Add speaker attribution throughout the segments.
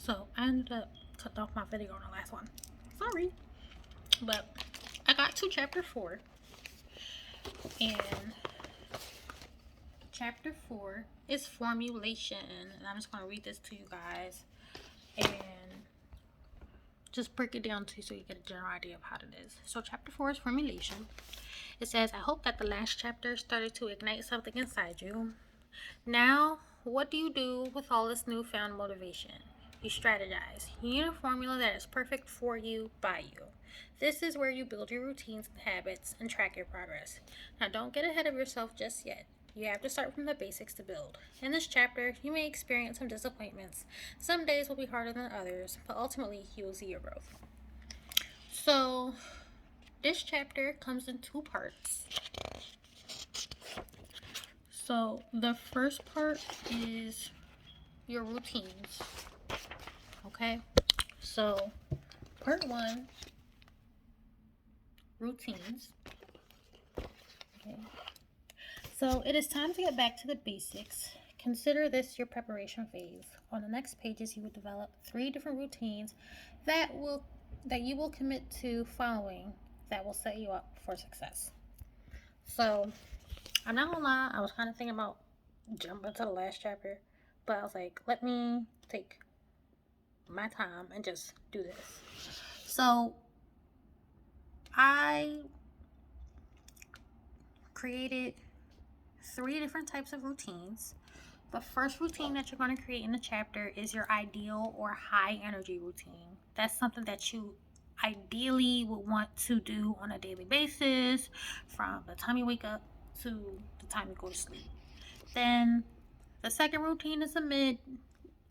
Speaker 1: So I ended up cutting off my video on the last one. Sorry. But I got to chapter 4. And chapter 4 is formulation. And I'm just going to read this to you guys. And just break it down to you so you get a general idea of how it is. So chapter 4 is formulation. It says, I hope that the last chapter started to ignite something inside you. Now, what do you do with all this newfound motivation? You strategize. You need a formula that is perfect for you, by you. This is where you build your routines and habits and track your progress. Now, don't get ahead of yourself just yet. You have to start from the basics to build. In this chapter, you may experience some disappointments. Some days will be harder than others, but ultimately, you will see your growth. So, this chapter comes in 2 parts. So, the first part is your routines. Okay? So, part 1, routines. Okay. So, it is time to get back to the basics. Consider this your preparation phase. On the next pages, you will develop 3 different routines that you will commit to following that will set you up for success. So, I'm not gonna lie, I was kind of thinking about jumping to the last chapter, but I was like, let me take my time and just do this. So, I created 3 different types of routines. The first routine that you're going to create in the chapter is your ideal or high energy routine. That's something that you ideally would want to do on a daily basis from the time you wake up to the time you go to sleep. Then the second routine is a mid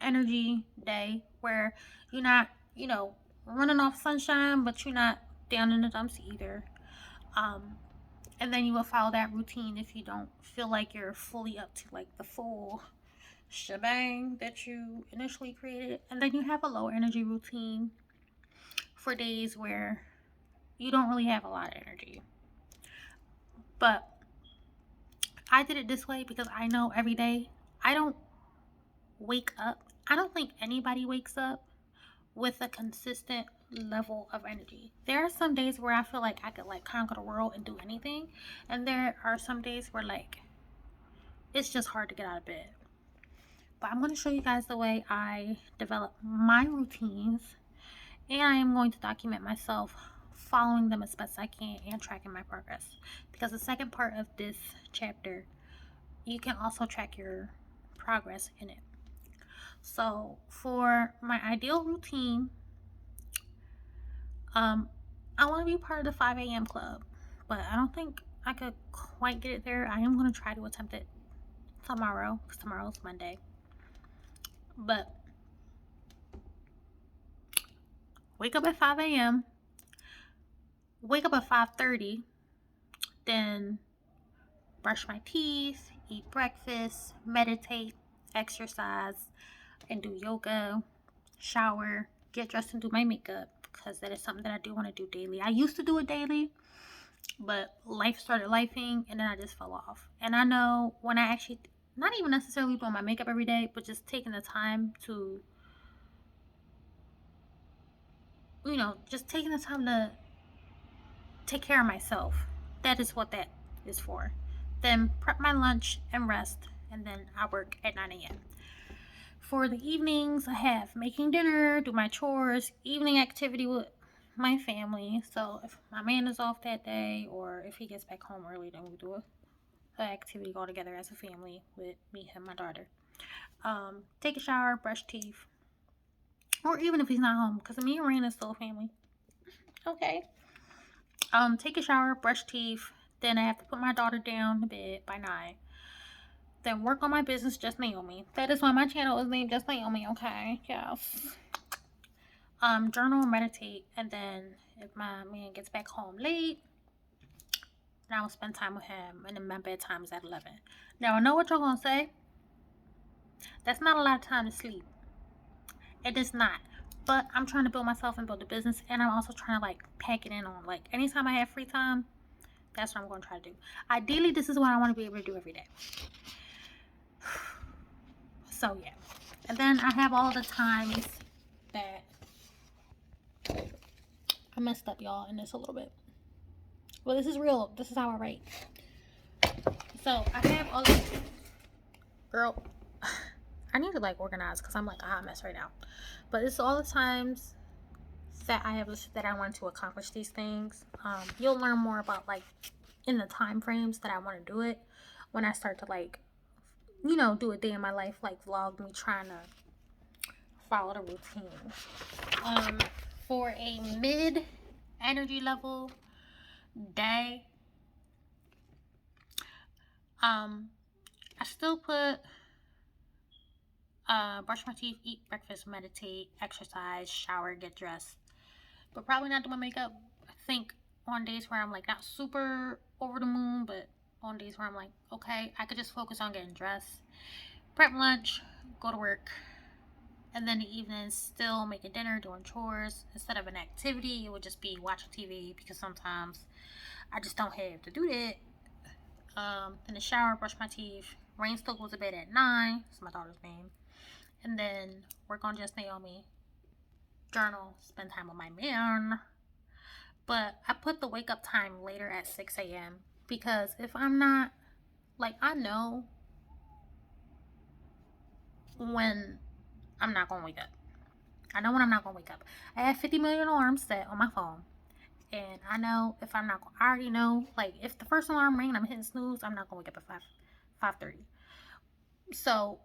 Speaker 1: energy day where you're not, running off sunshine, but you're not down in the dumps either. And then you will follow that routine if you don't feel like you're fully up to like the full shebang that you initially created. And then you have a low energy routine for days where you don't really have a lot of energy. But I did it this way because I know every day I don't wake up. I don't think anybody wakes up with a consistent level of energy. There are some days where I feel like I could like conquer the world and do anything, and there are some days where like it's just hard to get out of bed. But I'm going to show you guys the way I develop my routines, and I am going to document myself following them as best I can and tracking my progress, because the second part of this chapter you can also track your progress in it. So for my ideal routine, I want to be part of the 5 a.m. club, but I don't think I could quite get it there. I am going to try to attempt it tomorrow, because tomorrow is Monday. But wake up at 5 a.m., wake up at 5:30, then brush my teeth, eat breakfast, meditate, exercise, and do yoga, shower, get dressed and do my makeup, because that is something that I do want to do daily. I used to do it daily, but life started lifing and then I just fell off. And I know when I actually, not even necessarily doing my makeup every day, but just taking the time to, just taking the time to take care of myself. That is what that is for. Then prep my lunch and rest, and then I work at 9 a.m. For the evenings, I have making dinner, do my chores, evening activity with my family. So if my man is off that day, or if he gets back home early, then we do an activity all together as a family with me, him, my daughter. Take a shower, brush teeth, or even if he's not home, because me and Rain is still a family. Okay. Take a shower, brush teeth. Then I have to put my daughter down to bed by 9. Then work on my business, Just Naomi. That is why my channel is named Just Naomi, okay? Yes. Journal and meditate. And then if my man gets back home late, then I will spend time with him. And then my bedtime is at 11. Now, I know what you're going to say. That's not a lot of time to sleep. It is not. But I'm trying to build myself and build a business. And I'm also trying to, like, pack it in on, like, anytime I have free time, that's what I'm going to try to do. Ideally, this is what I want to be able to do every day. So, yeah. And then I have all the times I messed up, y'all, in this a little bit. Well, this is real. This is how I write. So I have all this. Girl, I need to like organize because I'm like a hot mess right now. But this is all the times that I have listed that I want to accomplish these things. You'll learn more about like in the time frames that I want to do it when I start to like, you know, do a day in my life, like vlog me trying to follow the routine. For a mid energy level day, I still put brush my teeth, eat breakfast, meditate, exercise, shower, get dressed, but probably not do my makeup. I think on days where I'm like not super over the moon, but on days where I'm like, okay, I could just focus on getting dressed, prep lunch, go to work, and then the evenings still making dinner, doing chores. Instead of an activity, it would just be watching TV because sometimes I just don't have to do that. In the shower, brush my teeth. Rain still goes to bed at 9. That's my daughter's name. And then work on Just Naomi. Journal. Spend time with my man. But I put the wake up time later at 6 a.m. because if I'm not, like, I know when I'm not going to wake up. I know when I'm not going to wake up. I have 50 million alarms set on my phone. And I know if I'm not, I already know, like, if the first alarm rings and I'm hitting snooze, I'm not going to wake up at 5:30. So,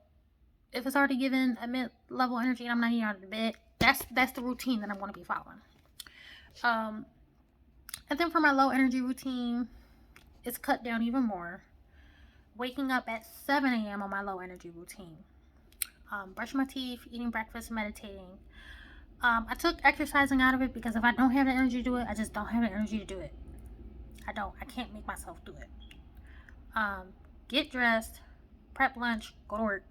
Speaker 1: if it's already given a mid-level energy and I'm not even out of the bed, that's the routine that I'm going to be following. And then for my low energy routine, it's cut down even more. Waking up at 7 a.m. on my low energy routine. Brushing my teeth, eating breakfast, meditating. I took exercising out of it because if I don't have the energy to do it, I just don't have the energy to do it. I can't make myself do it. Get dressed, prep lunch, go to work.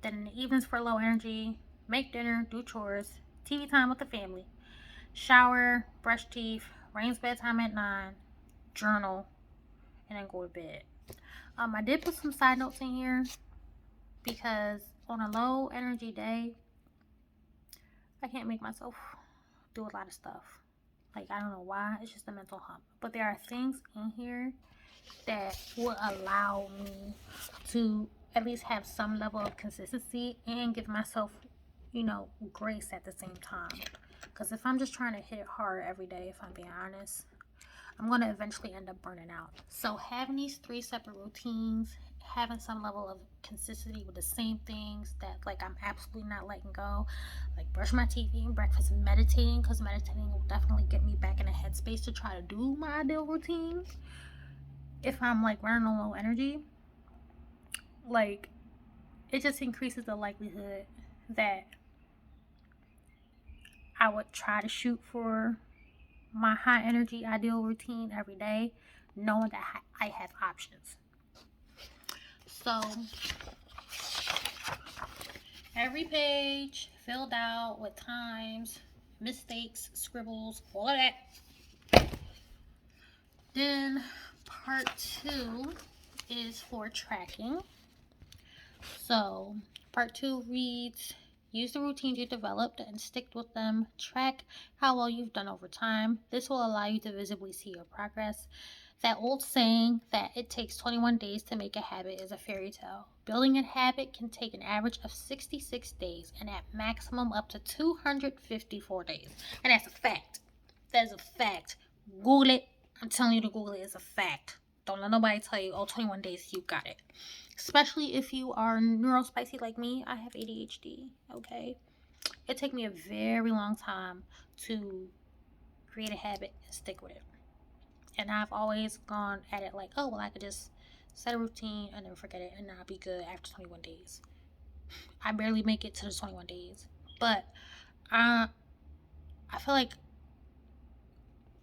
Speaker 1: Then in the evenings for low energy, make dinner, do chores, TV time with the family, shower, brush teeth, Rain's bedtime at 9, journal, and then go to bed. I did put some side notes in here because on a low energy day, I can't make myself do a lot of stuff. Like, I don't know why. It's just a mental hump. But there are things in here that will allow me to at least have some level of consistency and give myself, you know, grace at the same time. Because if I'm just trying to hit it hard every day, if I'm being honest, I'm going to eventually end up burning out. So having these 3 separate routines, having some level of consistency with the same things that like I'm absolutely not letting go, like brush my teeth, eating breakfast, and meditating, because meditating will definitely get me back in a headspace to try to do my ideal routine. If I'm like running on low energy, like it just increases the likelihood that I would try to shoot for my high energy ideal routine every day, knowing that I have options. So every page filled out with times, mistakes, scribbles, all of that. Then part 2 is for tracking. So part 2 reads, use the routines you developed and stick with them. Track how well you've done over time. This will allow you to visibly see your progress. That old saying that it takes 21 days to make a habit is a fairy tale. Building a habit can take an average of 66 days and at maximum up to 254 days. And that's a fact. That is a fact. Google it. I'm telling you to Google it. It's a fact. Don't let nobody tell you, oh, 21 days, you got it. Especially if you are neurospicy like me. I have ADHD, okay? It took me a very long time to create a habit and stick with it. And I've always gone at it like, oh, well, I could just set a routine and then forget it and I'll be good after 21 days. I barely make it to the 21 days. But I feel like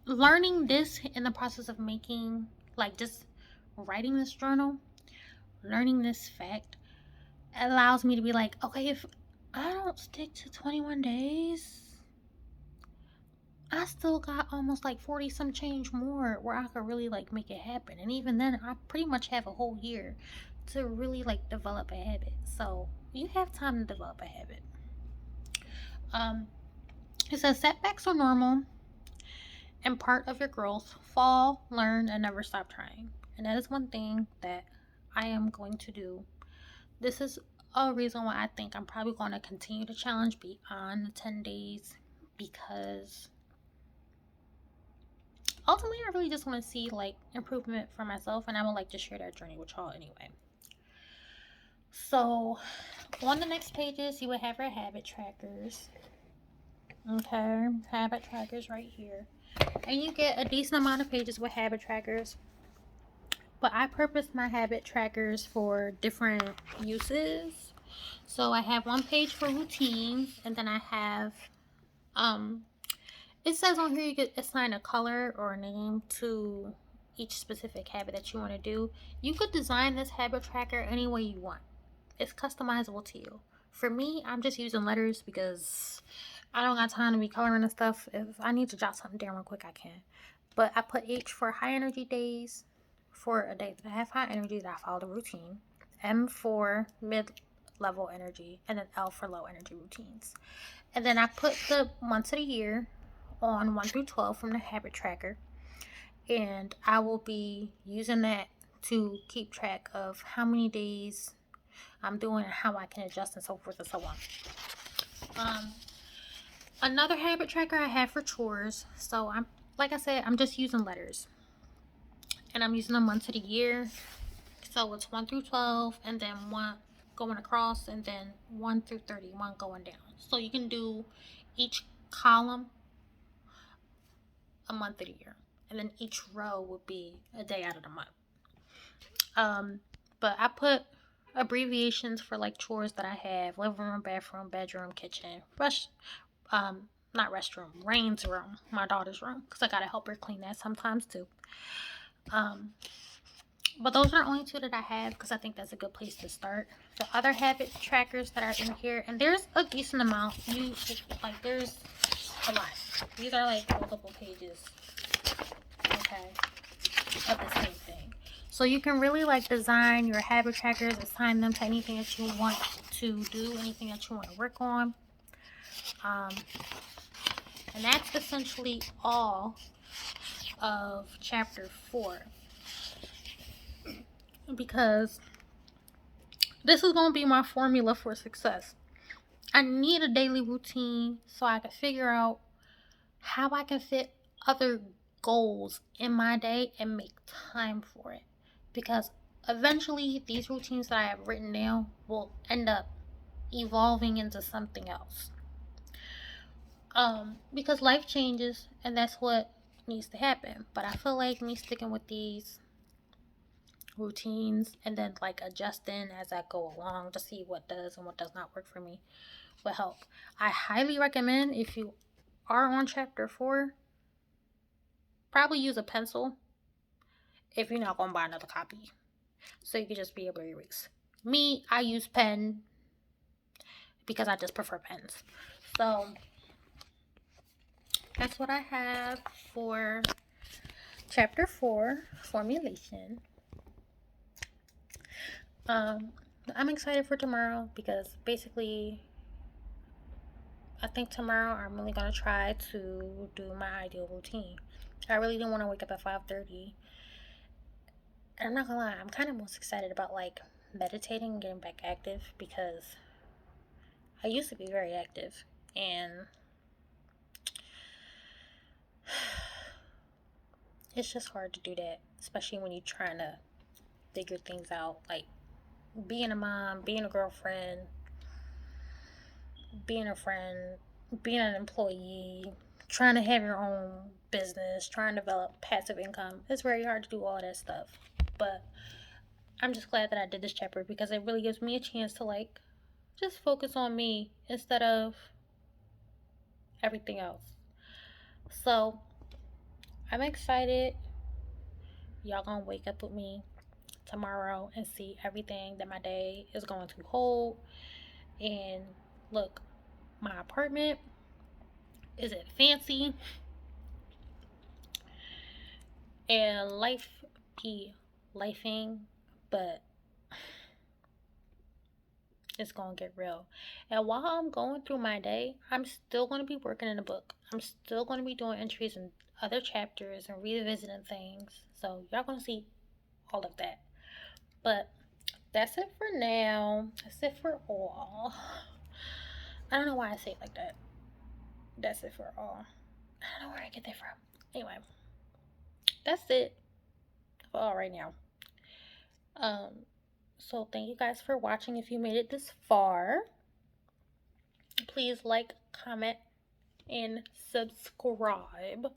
Speaker 1: learning this in the process of making, like just writing this journal, learning this fact allows me to be like, okay, if I don't stick to 21 days, I still got almost like 40 some change more where I could really like make it happen. And even then, I pretty much have a whole year to really like develop a habit. So you have time to develop a habit. It says setbacks are normal and part of your growth. Fall, learn, and never stop trying. And that is one thing that I am going to do. This is a reason why I think I'm probably going to continue to challenge beyond the 10 days, because ultimately I really just want to see like improvement for myself, and I would like to share that journey with y'all anyway. So on the next pages you will have your habit trackers. Okay, habit trackers right here. And you get a decent amount of pages with habit trackers. But I purpose my habit trackers for different uses. So I have one page for routines, and then I have it says on here you could assign a color or a name to each specific habit that you want to do. You could design this habit tracker any way you want. It's customizable to you. For me, I'm just using letters because I don't got time to be coloring and stuff. If I need to jot something down real quick, I can. But I put H for high energy days, for a day that I have high energy that I follow the routine. M for mid-level energy, and then L for low energy routines. And then I put the months of the year on 1 through 12 from the habit tracker. And I will be using that to keep track of how many days I'm doing and how I can adjust and so forth and so on. Another habit tracker I have for chores. So like I said, I'm just using letters. And I'm using the months of the year. So it's 1 through 12, and then 1 going across, and then 1 through 31 going down. So you can do each column a month of the year, and then each row would be a day out of the month. But I put abbreviations for like chores that I have: living room, bathroom, bedroom, kitchen, not restroom, Rain's room, my daughter's room, because I gotta help her clean that sometimes too. But those are only 2 that I have because I think that's a good place to start. The other habit trackers that are in here, and there's a decent amount. There's a lot. These are like multiple pages, okay, of the same thing. So you can really like design your habit trackers, assign them to anything that you want to do, anything that you want to work on. And that's essentially all of chapter 4. Because this is going to be my formula for success. I need a daily routine so I can figure out how I can fit other goals in my day and make time for it. Because eventually these routines that I have written down will end up evolving into something else. Because life changes, and that's what needs to happen. But I feel like me sticking with these routines and then like adjusting as I go along to see what does and what does not work for me will help. I highly recommend, if you are on chapter 4, probably use a pencil if you're not going to buy another copy, so you can just be able to erase. Me, I use pen because I just prefer pens. So that's what I have for chapter 4, formulation. I'm excited for tomorrow because basically I think tomorrow I'm really going to try to do my ideal routine. I really didn't want to wake up at 5:30. And I'm not going to lie, I'm kind of most excited about like meditating and getting back active, because I used to be very active, and it's just hard to do that, especially when you're trying to figure things out, like being a mom, being a girlfriend, being a friend, being an employee, trying to have your own business, trying to develop passive income. It's very hard to do all that stuff. But I'm just glad that I did this chapter because it really gives me a chance to like just focus on me instead of everything else. So I'm excited. Y'all gonna wake up with me tomorrow and see everything that my day is going to hold. And look, my apartment isn't fancy, and life be lifing, but it's going to get real. And while I'm going through my day, I'm still going to be working in the book. I'm still going to be doing entries in other chapters and revisiting things. So y'all going to see all of that. But that's it for now. That's it for all. I don't know why I say it like that. That's it for all. I don't know where I get that from. Anyway, that's it for all right now. So thank you guys for watching. If you made it this far, please like, comment, and subscribe.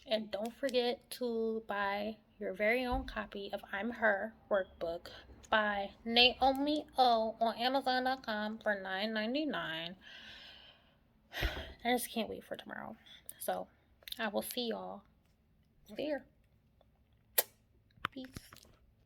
Speaker 1: And don't forget to buy your very own copy of I'm Her workbook by Naomi O on Amazon.com for $9.99. I just can't wait for tomorrow. So I will see y'all there. Peace.